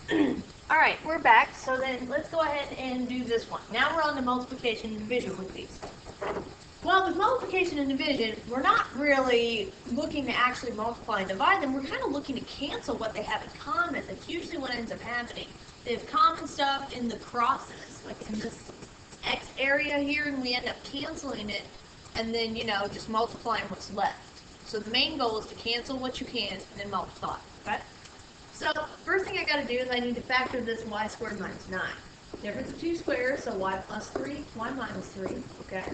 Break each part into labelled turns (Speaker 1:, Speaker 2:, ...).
Speaker 1: All right, we're back. So then let's go ahead and do this one. Now we're on to multiplication and division with these. Well, with multiplication and division, we're not really looking to actually multiply and divide them. We're kind of looking to cancel what they have in common. That's usually what ends up happening. They have common stuff in the crosses, like in this X area here, and we end up canceling it, and then, just multiplying what's left. So the main goal is to cancel what you can and then multiply, okay? So first thing I got to do is I need to factor this y squared minus 9. Difference of two squares, so y plus 3, y minus 3, okay?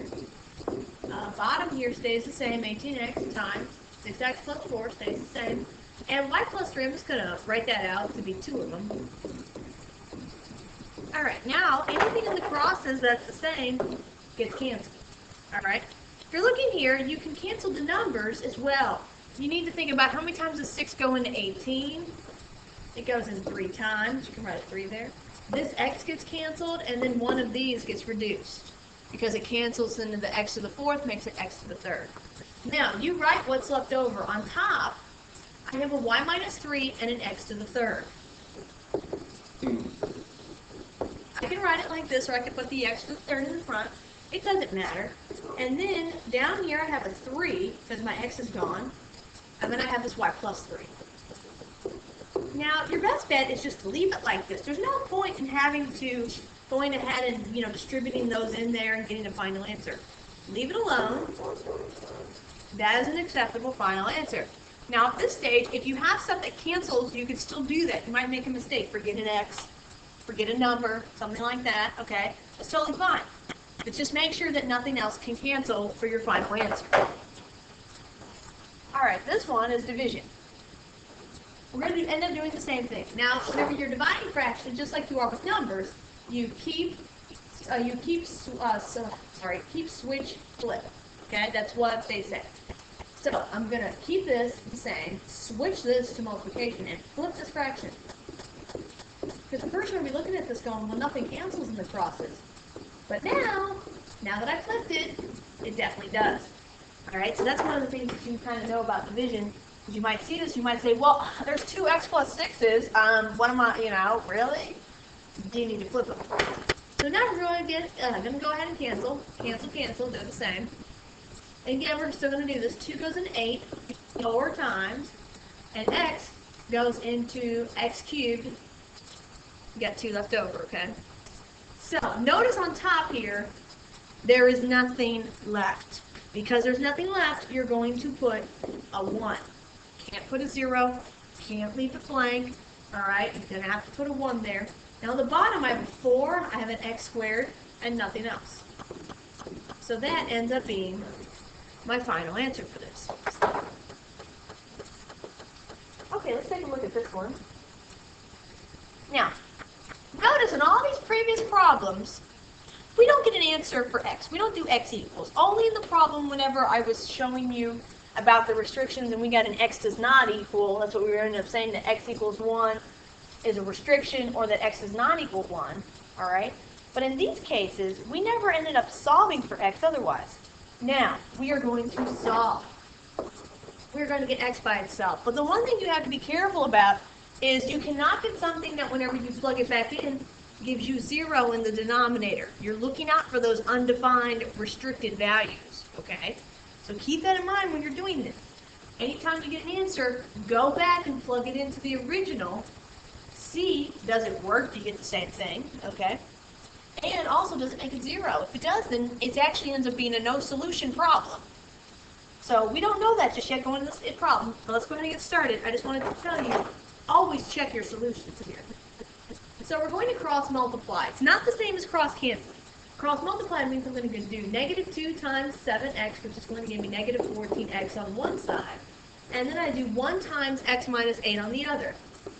Speaker 1: Bottom here stays the same, 18x times 6x plus 4 stays the same. And y plus 3, I'm just going to write that out to be two of them. Alright, now anything in the crosses that's the same gets canceled. Alright? If you're looking here, you can cancel the numbers as well. You need to think about how many times does 6 go into 18? It goes in 3 times. You can write a 3 there. This x gets canceled, and then one of these gets reduced because it cancels into the x to the 4th, makes it x to the 3rd. Now, you write what's left over. On top, I have a y minus 3 and an x to the 3rd. I can write it like this, or I can put the x to the 3rd in the front. It doesn't matter. And then down here I have a 3 because my x is gone. And then I have this y plus 3. Now, your best bet is just to leave it like this. There's no point in having to going ahead and, distributing those in there and getting a final answer. Leave it alone. That is an acceptable final answer. Now, at this stage, if you have stuff that cancels, you can still do that. You might make a mistake. Forget an x, forget a number, something like that, okay? That's totally fine. But just make sure that nothing else can cancel for your final answer. All right, this one is division. We're going to end up doing the same thing. Now, whenever you're dividing fractions, just like you are with numbers, you keep switch flip. Okay, that's what they say. So I'm going to keep this the same, switch this to multiplication, and flip this fraction. Because at first you're going to be looking at this going, well, nothing cancels in the crosses. But now that I flipped it, it definitely does. All right, so that's one of the things that you kind of know about division. You might see this, you might say, well, there's 2x plus 6's, what am I, really? You need to flip them. So now we're going to go ahead and cancel, do the same. Again, we're still going to do this. 2 goes into 8, 4 times, and x goes into x cubed. You got 2 left over, okay? So, notice on top here, there is nothing left. Because there's nothing left, you're going to put a 1. Can't put a 0, can't leave it blank, alright? You're going to have to put a 1 there. Now on the bottom I have a 4, I have an x squared, and nothing else. So that ends up being my final answer for this. Okay, let's take a look at this one. Now, notice in all these previous problems, we don't get an answer for x. We don't do x equals. Only in the problem whenever I was showing you about the restrictions and we got an x does not equal, that's what we ended up saying, that x equals 1 is a restriction, or that x does not equal 1, all right? But in these cases, we never ended up solving for x otherwise. Now, we are going to solve. We're going to get x by itself. But the one thing you have to be careful about is you cannot get something that whenever you plug it back in, gives you 0 in the denominator. You're looking out for those undefined restricted values, okay? So keep that in mind when you're doing this. Anytime you get an answer, go back and plug it into the original. See, does it work? Do you get the same thing, okay? And also, does it make it 0? If it does, then it actually ends up being a no solution problem. So we don't know that just yet going into this problem. But let's go ahead and get started. I just wanted to tell you, always check your solutions here. So we're going to cross multiply. It's not the same as cross cancel. Cross multiply means I'm going to do negative 2 times 7x, which is going to give me negative 14x on one side. And then I do 1 times x minus 8 on the other,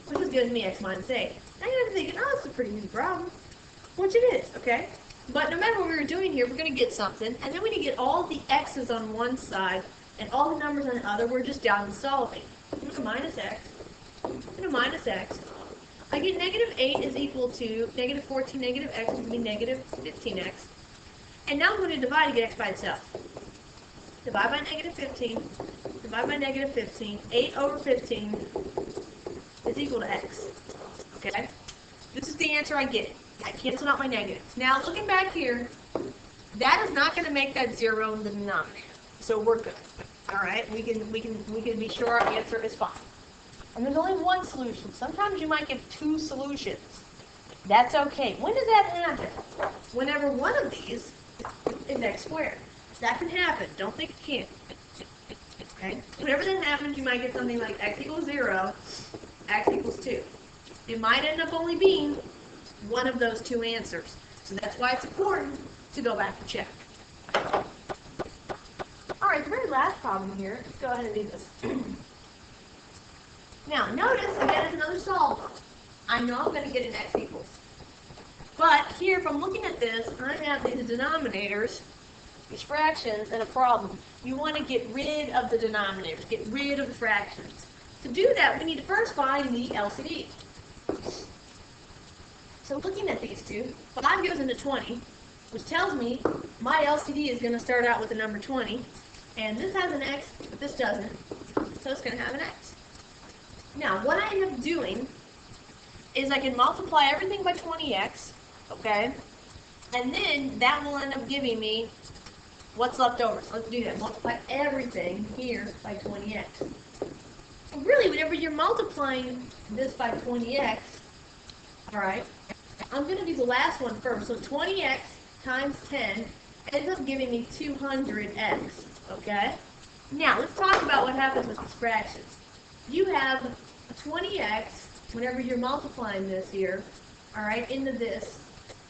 Speaker 1: which is gives me x minus 8. Now you're thinking, oh, that's a pretty easy problem, which it is, okay? But no matter what we were doing here, we're going to get something, and then when you get all the x's on one side and all the numbers on the other, we're just down to solving. I'm going to minus x, I'm going to minus x. I get negative 8 is equal to negative 14, negative x is going to be negative 15x. And now I'm going to divide to get x by itself. Divide by negative 15, divide by negative 15, 8 over 15 is equal to x. Okay? is the answer I get. I cancel out my negatives. Now, looking back here, that is not going to make that 0 in the denominator. So we're good. All right, we can be sure our answer is fine. And there's only one solution. Sometimes you might get two solutions. That's okay. When does that happen? Whenever one of these is x squared. That can happen. Don't think it can't. Okay? Whenever that happens, you might get something like x equals 0, x equals 2. It might end up only being one of those two answers. So that's why it's important to go back and check. Alright, the very last problem here, let's go ahead and do this. Now, notice, again, it's another solver. I know I'm going to get an x equals. But here, if I'm looking at this, I have these denominators, these fractions, and a problem. You want to get rid of the denominators, get rid of the fractions. To do that, we need to first find the LCD. So looking at these two, 5 goes into 20, which tells me my LCD is going to start out with the number 20, and this has an x, but this doesn't, so it's going to have an x. Now, what I end up doing is I can multiply everything by 20x, okay, and then that will end up giving me what's left over. So let's do that. Multiply everything here by 20x. So really, whenever you're multiplying this by 20x, all right, I'm going to do the last one first. So 20x times 10 ends up giving me 200x, okay? Now, let's talk about what happens with these fractions. You have 20x, whenever you're multiplying this here, all right, into this,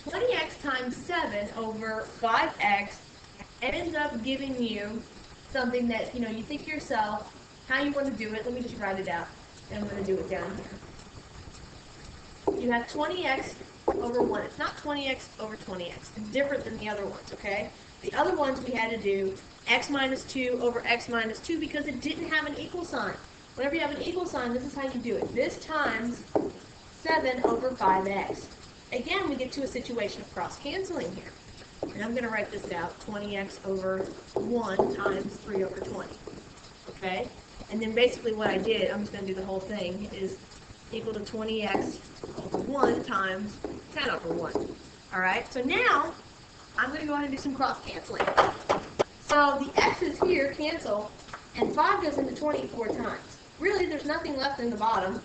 Speaker 1: 20x times 7 over 5x ends up giving you something that, you think to yourself, how you want to do it. Let me just write it out, and I'm going to do it down here. You have 20x over 1. It's not 20x over 20x. It's different than the other ones, okay? The other ones we had to do x minus 2 over x minus 2 because it didn't have an equal sign. Whenever you have an equal sign, this is how you do it. This times 7 over 5x. Again, we get to a situation of cross-canceling here. And I'm going to write this out, 20x over 1 times 3 over 20. Okay? And then basically what I did, I'm just going to do the whole thing, is equal to 20x over 1 times 10 over 1. Alright? So now, I'm going to go ahead and do some cross-canceling. So the x's here cancel, and 5 goes into 20 4 times. Really, there's nothing left in the bottom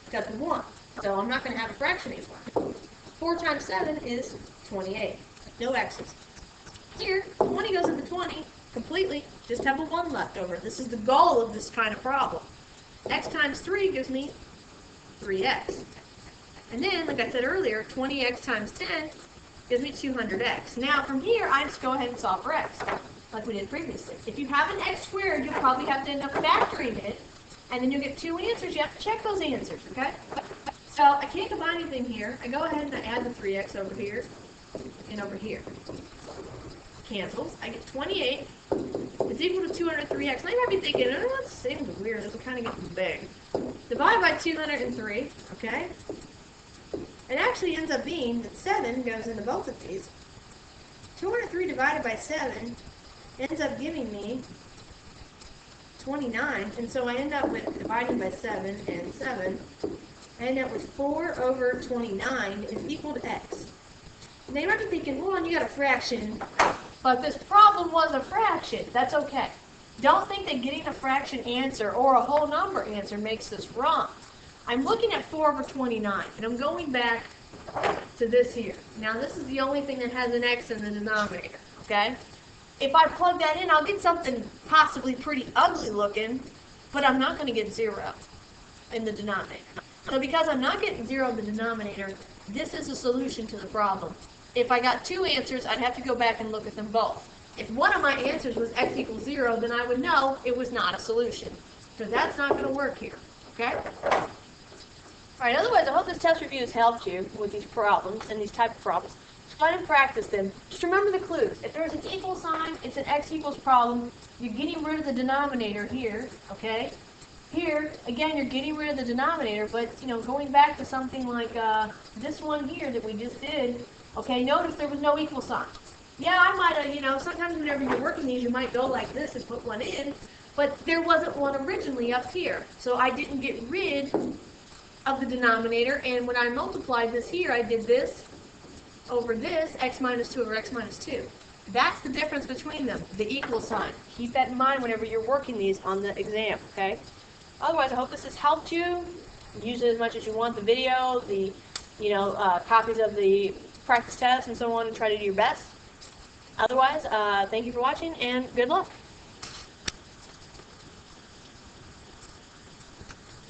Speaker 1: except the 1. So I'm not going to have a fraction anymore. 4 times 7 is 28. No x's. Here, 20 goes into 20 completely. Just have a 1 left over. This is the goal of this kind of problem. X times 3 gives me 3x. And then, like I said earlier, 20x times 10 gives me 200x. Now, from here, I just go ahead and solve for x, like we did previously. If you have an x squared, you'll probably have to end up factoring it, and then you'll get two answers. You have to check those answers, okay? So I can't combine anything here. I go ahead and I add the 3x over here and over here. Cancels. I get 28. It's equal to 203x. Now you might be thinking, oh, that seems weird. This will kind of get big. Divide by 203, okay? It actually ends up being that 7 goes into both of these. 203 divided by 7 ends up giving me 29, and so I end up with dividing by 7 and 7. I end up with 4 over 29 is equal to x. Now you might be thinking, well, you got a fraction, but this problem was a fraction. That's okay. Don't think that getting a fraction answer or a whole number answer makes this wrong. I'm looking at 4 over 29, and I'm going back to this here. Now this is the only thing that has an x in the denominator, okay? If I plug that in, I'll get something possibly pretty ugly looking, but I'm not going to get 0 in the denominator. So because I'm not getting 0 in the denominator, this is a solution to the problem. If I got two answers, I'd have to go back and look at them both. If one of my answers was x equals 0, then I would know it was not a solution. So that's not going to work here, okay? Alright, otherwise, I hope this test review has helped you with these problems and these type of problems. Just go ahead and practice them. Just remember the clues. If there's an equal sign, it's an x equals problem. You're getting rid of the denominator here, okay? Here, again, you're getting rid of the denominator, but, going back to something like this one here that we just did, okay, notice there was no equal sign. Yeah, I might have, sometimes whenever you're working these, you might go like this and put one in, but there wasn't one originally up here. So I didn't get rid of the denominator, and when I multiplied this here, I did this over this, x minus 2 over x minus 2. That's the difference between them, the equal sign. Keep that in mind whenever you're working these on the exam, okay? Otherwise, I hope this has helped you. Use it as much as you want, the video, the copies of the practice tests and so on, and try to do your best. Otherwise, thank you for watching, and good luck.